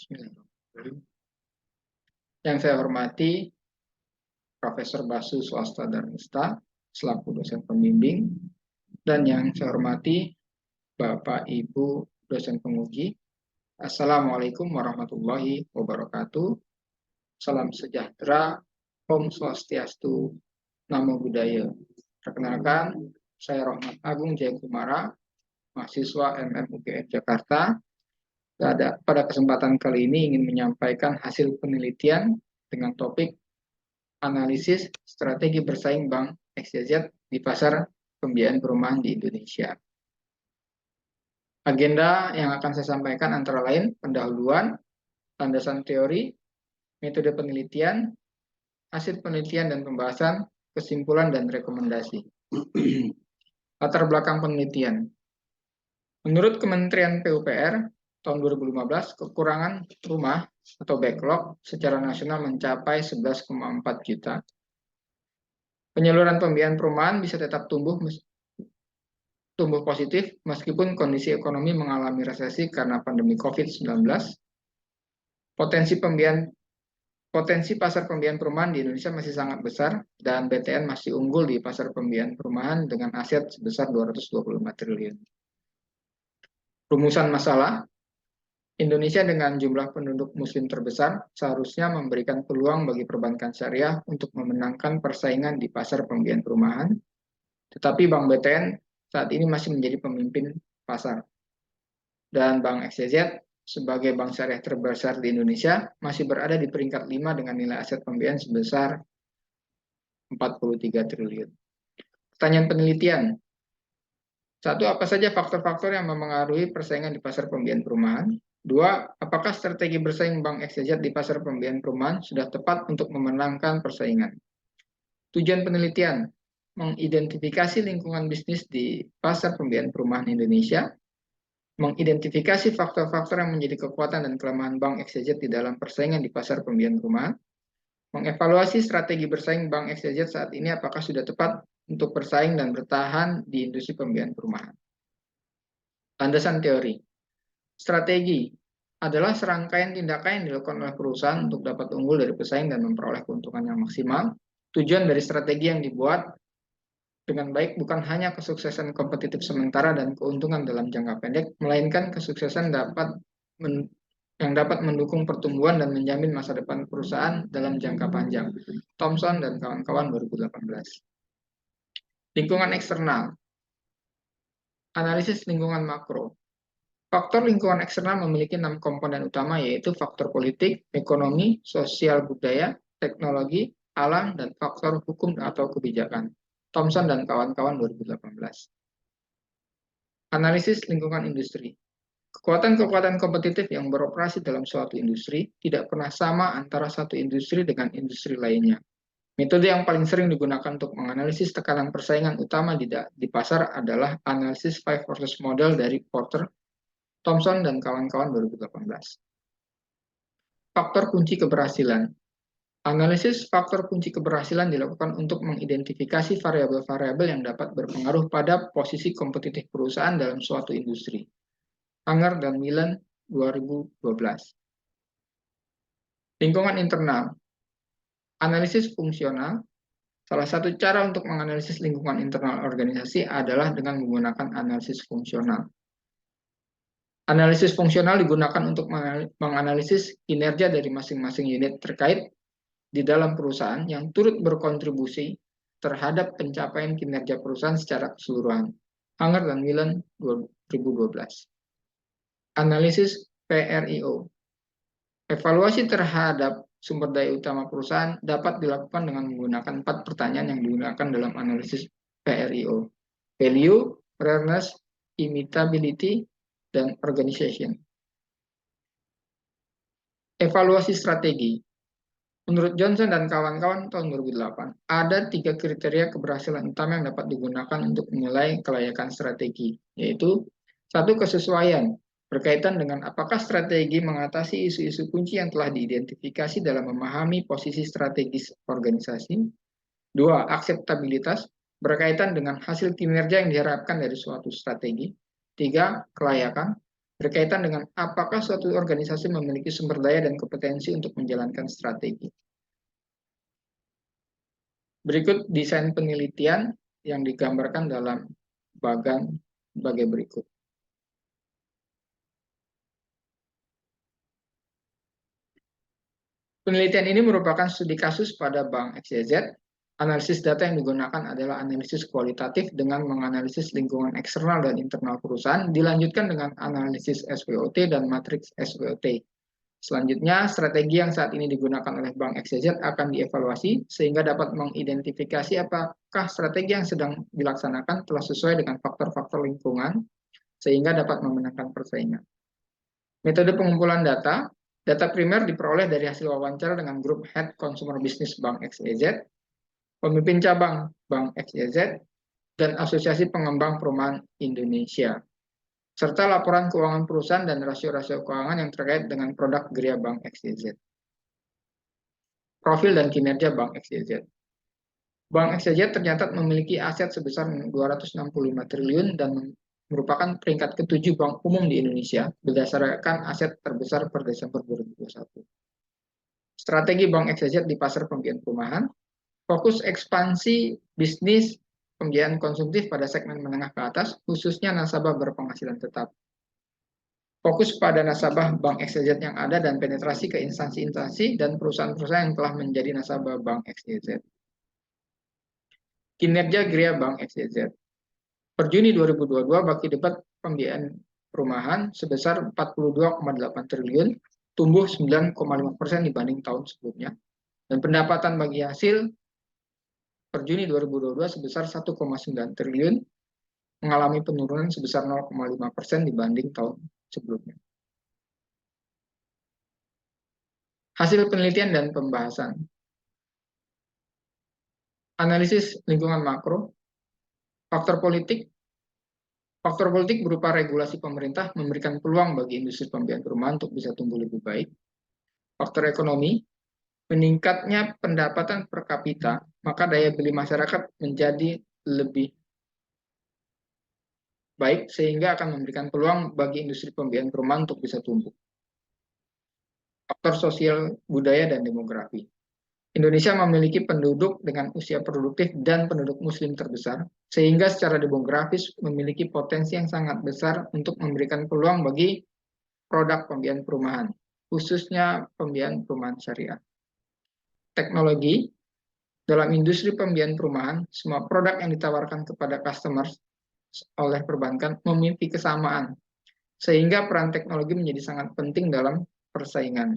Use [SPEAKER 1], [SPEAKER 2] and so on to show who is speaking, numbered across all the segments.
[SPEAKER 1] Bismillahirrahmanirrahim. Yang saya hormati Profesor Basu Swasta Darmista selaku dosen pembimbing, dan yang saya hormati Bapak Ibu dosen penguji. Assalamualaikum warahmatullahi wabarakatuh. Salam sejahtera, Om Swastiastu, Namo Buddhaya. Perkenalkan, saya Rohmat Agung Jayakumara, mahasiswa UGM Jakarta. Pada kesempatan kali ini ingin menyampaikan hasil penelitian dengan topik analisis strategi bersaing Bank XYZ di pasar pembiayaan perumahan di Indonesia. Agenda yang akan saya sampaikan antara lain pendahuluan, landasan teori, metode penelitian, hasil penelitian dan pembahasan, kesimpulan dan rekomendasi. Latar belakang penelitian. Menurut Kementerian PUPR, tahun 2015, kekurangan rumah atau backlog secara nasional mencapai 11,4 juta. Penyaluran pembiayaan perumahan bisa tetap tumbuh positif meskipun kondisi ekonomi mengalami resesi karena pandemi COVID-19. Potensi pasar pembiayaan perumahan di Indonesia masih sangat besar dan BTN masih unggul di pasar pembiayaan perumahan dengan aset sebesar 225 triliun. Rumusan masalah. Indonesia dengan jumlah penduduk muslim terbesar seharusnya memberikan peluang bagi perbankan syariah untuk memenangkan persaingan di pasar pembiayaan perumahan. Tetapi Bank BTN saat ini masih menjadi pemimpin pasar. Dan Bank XYZ sebagai bank syariah terbesar di Indonesia masih berada di peringkat 5 dengan nilai aset pembiayaan sebesar 43 triliun. Pertanyaan penelitian. Satu, apa saja faktor-faktor yang memengaruhi persaingan di pasar pembiayaan perumahan? Dua, apakah strategi bersaing Bank XYZ di pasar pembiayaan perumahan sudah tepat untuk memenangkan persaingan? Tujuan penelitian, mengidentifikasi lingkungan bisnis di pasar pembiayaan perumahan Indonesia, mengidentifikasi faktor-faktor yang menjadi kekuatan dan kelemahan Bank XYZ di dalam persaingan di pasar pembiayaan perumahan, mengevaluasi strategi bersaing Bank XYZ saat ini apakah sudah tepat untuk bersaing dan bertahan di industri pembiayaan perumahan. Landasan teori. Strategi adalah serangkaian tindakan yang dilakukan oleh perusahaan untuk dapat unggul dari pesaing dan memperoleh keuntungan yang maksimal. Tujuan dari strategi yang dibuat dengan baik bukan hanya kesuksesan kompetitif sementara dan keuntungan dalam jangka pendek, melainkan kesuksesan yang dapat mendukung pertumbuhan dan menjamin masa depan perusahaan dalam jangka panjang. Thomson dan kawan-kawan 2018. Lingkungan eksternal. Analisis lingkungan makro. Faktor lingkungan eksternal memiliki 6 komponen utama, yaitu faktor politik, ekonomi, sosial budaya, teknologi, alam, dan faktor hukum atau kebijakan. Thomson dan kawan-kawan 2018. Analisis lingkungan industri. Kekuatan-kekuatan kompetitif yang beroperasi dalam suatu industri tidak pernah sama antara satu industri dengan industri lainnya. Metode yang paling sering digunakan untuk menganalisis tekanan persaingan utama di pasar adalah analisis Five Forces Model dari Porter, Thomson dan kawan-kawan 2018. Faktor kunci keberhasilan. Analisis faktor kunci keberhasilan dilakukan untuk mengidentifikasi variabel-variabel yang dapat berpengaruh pada posisi kompetitif perusahaan dalam suatu industri. Anger dan Milan 2012. Lingkungan internal. Analisis fungsional. Salah satu cara untuk menganalisis lingkungan internal organisasi adalah dengan menggunakan analisis fungsional. Analisis fungsional digunakan untuk menganalisis kinerja dari masing-masing unit terkait di dalam perusahaan yang turut berkontribusi terhadap pencapaian kinerja perusahaan secara keseluruhan. Hanger dan Milan 2012. Analisis PRIO. Evaluasi terhadap sumber daya utama perusahaan dapat dilakukan dengan menggunakan 4 pertanyaan yang digunakan dalam analisis PRIO. Value, awareness, imitability, dan organization. Evaluasi strategi. Menurut Johnson dan kawan-kawan tahun 2008, ada 3 kriteria keberhasilan utama yang dapat digunakan untuk menilai kelayakan strategi, yaitu 1. Kesesuaian, berkaitan dengan apakah strategi mengatasi isu-isu kunci yang telah diidentifikasi dalam memahami posisi strategis organisasi. 2. Akseptabilitas, berkaitan dengan hasil kinerja yang diharapkan dari suatu strategi. 3. Kelayakan, berkaitan dengan apakah suatu organisasi memiliki sumber daya dan kompetensi untuk menjalankan strategi. Berikut desain penelitian yang digambarkan dalam bagan sebagai berikut. Penelitian ini merupakan studi kasus pada Bank XYZ. Analisis data yang digunakan adalah analisis kualitatif dengan menganalisis lingkungan eksternal dan internal perusahaan, dilanjutkan dengan analisis SWOT dan matriks SWOT. Selanjutnya, strategi yang saat ini digunakan oleh Bank XYZ akan dievaluasi sehingga dapat mengidentifikasi apakah strategi yang sedang dilaksanakan telah sesuai dengan faktor-faktor lingkungan sehingga dapat memenangkan persaingan. Metode pengumpulan data. Data primer diperoleh dari hasil wawancara dengan grup Head Consumer Business Bank XYZ, pemimpin cabang Bank XYZ, dan Asosiasi Pengembang Perumahan Indonesia, serta laporan keuangan perusahaan dan rasio-rasio keuangan yang terkait dengan produk geria Bank XYZ. Profil dan kinerja Bank XYZ. Bank XYZ tercatat memiliki aset sebesar 265 triliun dan merupakan peringkat ke-7 bank umum di Indonesia berdasarkan aset terbesar per Desember 2021. Strategi Bank XYZ di pasar pembiayaan perumahan, fokus ekspansi bisnis pembiayaan konsumtif pada segmen menengah ke atas, khususnya nasabah berpenghasilan tetap. Fokus pada nasabah Bank XYZ yang ada dan penetrasi ke instansi-instansi dan perusahaan-perusahaan yang telah menjadi nasabah Bank XYZ. Kinerja geria Bank XYZ. Per Juni 2022, bagi debat pembiayaan perumahan sebesar 42,8 triliun, tumbuh 9,5% dibanding tahun sebelumnya. Dan pendapatan bagi hasil per Juni 2022 sebesar 1,9 triliun, mengalami penurunan sebesar 0,5% dibanding tahun sebelumnya. Hasil penelitian dan pembahasan. Analisis lingkungan makro. Faktor politik berupa regulasi pemerintah memberikan peluang bagi industri pembiayaan perumahan untuk bisa tumbuh lebih baik. Faktor ekonomi, meningkatnya pendapatan per kapita, maka daya beli masyarakat menjadi lebih baik sehingga akan memberikan peluang bagi industri pembiayaan perumahan untuk bisa tumbuh. Faktor sosial, budaya, dan demografi. Indonesia memiliki penduduk dengan usia produktif dan penduduk muslim terbesar, sehingga secara demografis memiliki potensi yang sangat besar untuk memberikan peluang bagi produk pembiayaan perumahan, khususnya pembiayaan perumahan syariah. Teknologi, dalam industri pembiayaan perumahan, semua produk yang ditawarkan kepada customers oleh perbankan memiliki kesamaan, sehingga peran teknologi menjadi sangat penting dalam persaingan.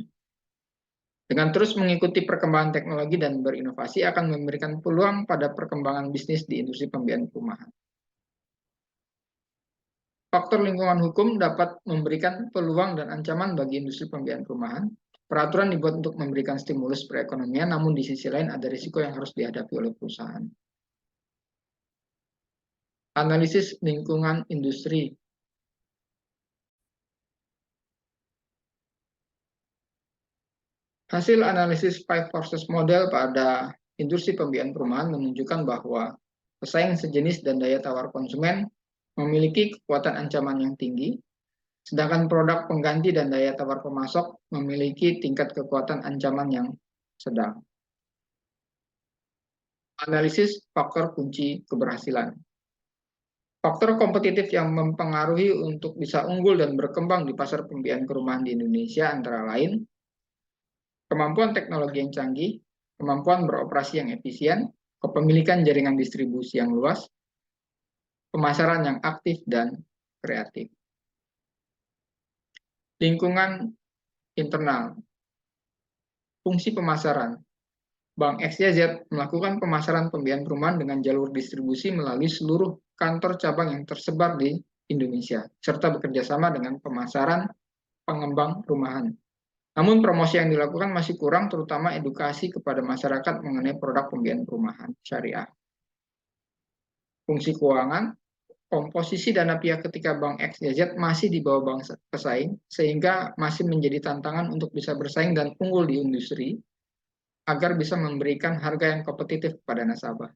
[SPEAKER 1] Dengan terus mengikuti perkembangan teknologi dan berinovasi akan memberikan peluang pada perkembangan bisnis di industri pembiayaan perumahan. Faktor lingkungan hukum dapat memberikan peluang dan ancaman bagi industri pembiayaan perumahan. Peraturan dibuat untuk memberikan stimulus perekonomian, namun di sisi lain ada risiko yang harus dihadapi oleh perusahaan. Analisis lingkungan industri. Hasil analisis Five Forces Model pada industri pembiayaan perumahan menunjukkan bahwa pesaing sejenis dan daya tawar konsumen memiliki kekuatan ancaman yang tinggi, sedangkan produk pengganti dan daya tawar pemasok memiliki tingkat kekuatan ancaman yang sedang. Analisis faktor kunci keberhasilan. Faktor kompetitif yang mempengaruhi untuk bisa unggul dan berkembang di pasar pembiayaan perumahan di Indonesia antara lain kemampuan teknologi yang canggih, kemampuan beroperasi yang efisien, kepemilikan jaringan distribusi yang luas, pemasaran yang aktif dan kreatif. Lingkungan internal. Fungsi pemasaran. Bank XYZ melakukan pemasaran pembiayaan perumahan dengan jalur distribusi melalui seluruh kantor cabang yang tersebar di Indonesia, serta bekerjasama dengan pemasaran pengembang perumahan. Namun promosi yang dilakukan masih kurang, terutama edukasi kepada masyarakat mengenai produk pembiayaan perumahan syariah. Fungsi keuangan, komposisi dana pihak ketika Bank XYZ masih di bawah bank pesaing, sehingga masih menjadi tantangan untuk bisa bersaing dan unggul di industri, agar bisa memberikan harga yang kompetitif kepada nasabah.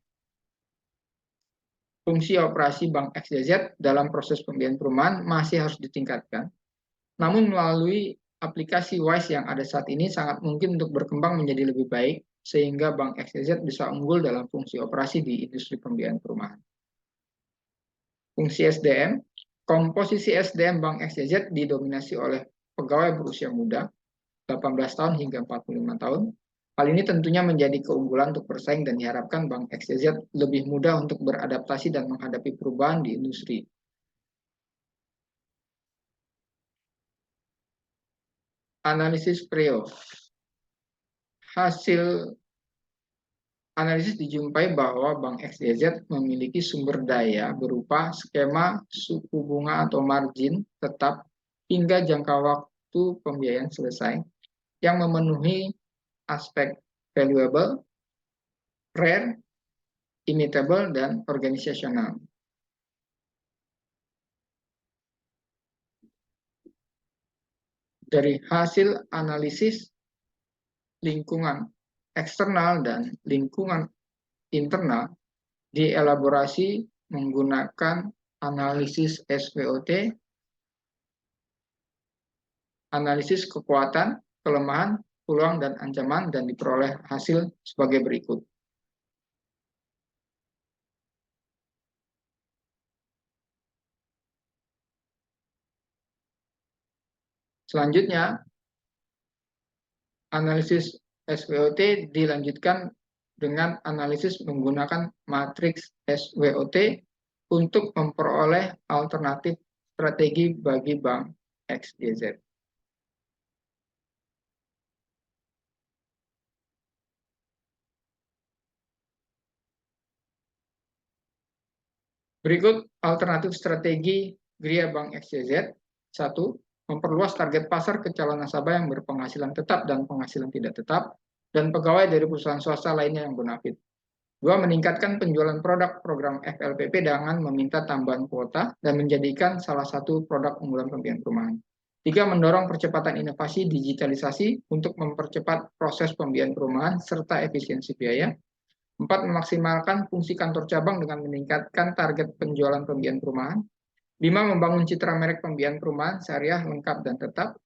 [SPEAKER 1] Fungsi operasi Bank XYZ dalam proses pembiayaan perumahan masih harus ditingkatkan, Namun melalui aplikasi WISE yang ada saat ini sangat mungkin untuk berkembang menjadi lebih baik sehingga Bank XYZ bisa unggul dalam fungsi operasi di industri pembiayaan perumahan. Fungsi SDM, komposisi SDM Bank XYZ didominasi oleh pegawai berusia muda, 18 tahun hingga 45 tahun. Hal ini tentunya menjadi keunggulan untuk bersaing dan diharapkan Bank XYZ lebih mudah untuk beradaptasi dan menghadapi perubahan di industri. Analisis Prio. Hasil analisis dijumpai bahwa Bank XYZ memiliki sumber daya berupa skema suku bunga atau margin tetap hingga jangka waktu pembiayaan selesai yang memenuhi aspek valuable, rare, immutable, dan organisasional. Dari hasil analisis lingkungan eksternal dan lingkungan internal dielaborasi menggunakan analisis SWOT, analisis kekuatan, kelemahan, peluang, dan ancaman, dan diperoleh hasil sebagai berikut. Selanjutnya, analisis SWOT dilanjutkan dengan analisis menggunakan matriks SWOT untuk memperoleh alternatif strategi bagi Bank XYZ. Berikut alternatif strategi Gria Bank XYZ. 1. Memperluas target pasar ke calon nasabah yang berpenghasilan tetap dan penghasilan tidak tetap, dan pegawai dari perusahaan swasta lainnya yang bonafit. 2. Meningkatkan penjualan produk program FLPP dengan meminta tambahan kuota dan menjadikan salah satu produk unggulan pembiayaan perumahan. 3. Mendorong percepatan inovasi digitalisasi untuk mempercepat proses pembiayaan perumahan serta efisiensi biaya. 4. Memaksimalkan fungsi kantor cabang dengan meningkatkan target penjualan pembiayaan perumahan. 5. Membangun citra merek pembiayaan perumahan syariah lengkap dan tetap.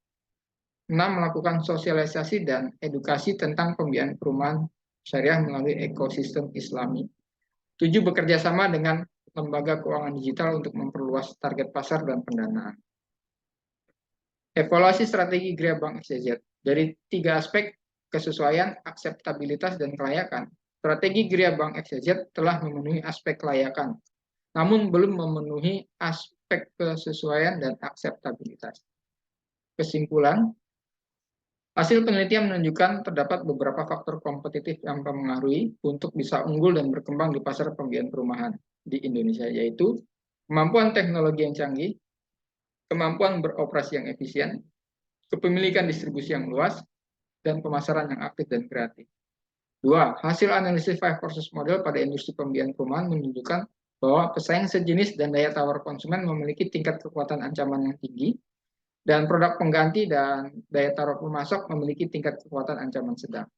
[SPEAKER 1] 6. Melakukan sosialisasi dan edukasi tentang pembiayaan perumahan syariah melalui ekosistem Islami. 7. Bekerja sama dengan lembaga keuangan digital untuk memperluas target pasar dan pendanaan. Evaluasi strategi Gria Bank XYZ. Dari 3 aspek, kesesuaian, akseptabilitas, dan kelayakan, strategi Gria Bank XYZ telah memenuhi aspek kelayakan, namun belum memenuhi aspek kesesuaian dan akseptabilitas. Kesimpulan, hasil penelitian menunjukkan terdapat beberapa faktor kompetitif yang mempengaruhi untuk bisa unggul dan berkembang di pasar pembiayaan perumahan di Indonesia, yaitu kemampuan teknologi yang canggih, kemampuan beroperasi yang efisien, kepemilikan distribusi yang luas, dan pemasaran yang aktif dan kreatif. 2. Hasil analisis 5 forces model pada industri pembiayaan perumahan menunjukkan bahwa pesaing sejenis dan daya tawar konsumen memiliki tingkat kekuatan ancaman yang tinggi, dan produk pengganti dan daya tawar pemasok memiliki tingkat kekuatan ancaman sedang.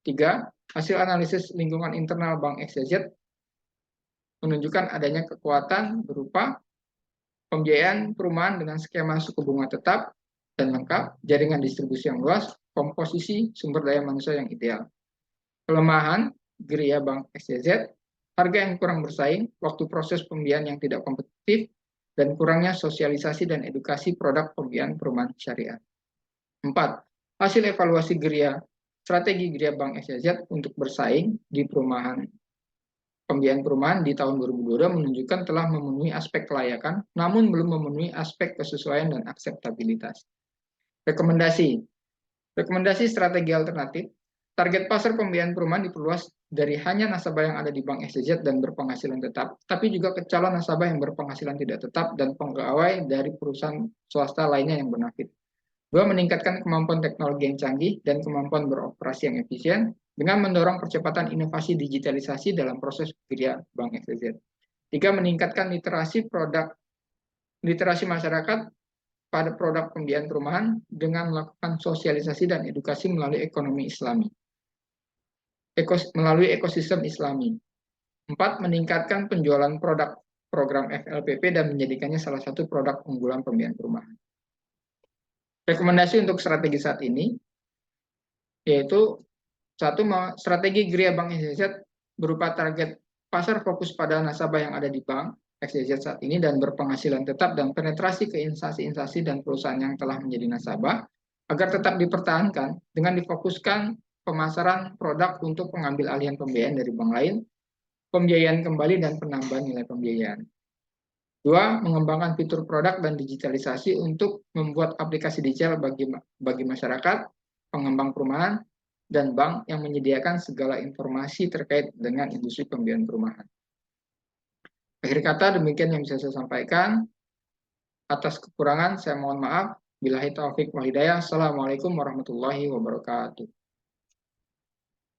[SPEAKER 1] 3. Hasil analisis lingkungan internal Bank XYZ menunjukkan adanya kekuatan berupa pembiayaan perumahan dengan skema suku bunga tetap dan lengkap, jaringan distribusi yang luas, komposisi sumber daya manusia yang ideal. Kelemahan Gria Bank XYZ, harga yang kurang bersaing, waktu proses pembiayaan yang tidak kompetitif, dan kurangnya sosialisasi dan edukasi produk pembiayaan perumahan syariah. 4. Hasil evaluasi strategi Gria Bank XYZ untuk bersaing di pembiayaan perumahan di tahun 2022 menunjukkan telah memenuhi aspek kelayakan, namun belum memenuhi aspek kesesuaian dan akseptabilitas. Rekomendasi strategi alternatif. Target pasar pembiayaan perumahan diperluas dari hanya nasabah yang ada di Bank XYZ dan berpenghasilan tetap, tapi juga ke calon nasabah yang berpenghasilan tidak tetap dan pegawai dari perusahaan swasta lainnya yang bonafit. 2. Meningkatkan kemampuan teknologi yang canggih dan kemampuan beroperasi yang efisien dengan mendorong percepatan inovasi digitalisasi dalam proses Gria Bank XYZ. 3. Meningkatkan literasi masyarakat pada produk pembiayaan perumahan dengan melakukan sosialisasi dan edukasi melalui ekonomi Islami. Melalui ekosistem Islami. 4. Meningkatkan penjualan produk program FLPP dan menjadikannya salah satu produk unggulan pembiayaan perumahan. Rekomendasi untuk strategi saat ini yaitu satu, strategi Geria Bank XYZ berupa target pasar fokus pada nasabah yang ada di bank XYZ saat ini dan berpenghasilan tetap dan penetrasi ke instansi-instansi dan perusahaan yang telah menjadi nasabah agar tetap dipertahankan dengan difokuskan pemasaran produk untuk pengambil alihan pembiayaan dari bank lain, pembiayaan kembali dan penambahan nilai pembiayaan. Dua, mengembangkan fitur produk dan digitalisasi untuk membuat aplikasi digital bagi masyarakat, pengembang perumahan, dan bank yang menyediakan segala informasi terkait dengan industri pembiayaan perumahan. Akhir kata, demikian yang bisa saya sampaikan. Atas kekurangan, saya mohon maaf. Billahi taufiq wal hidayah. Assalamualaikum warahmatullahi wabarakatuh.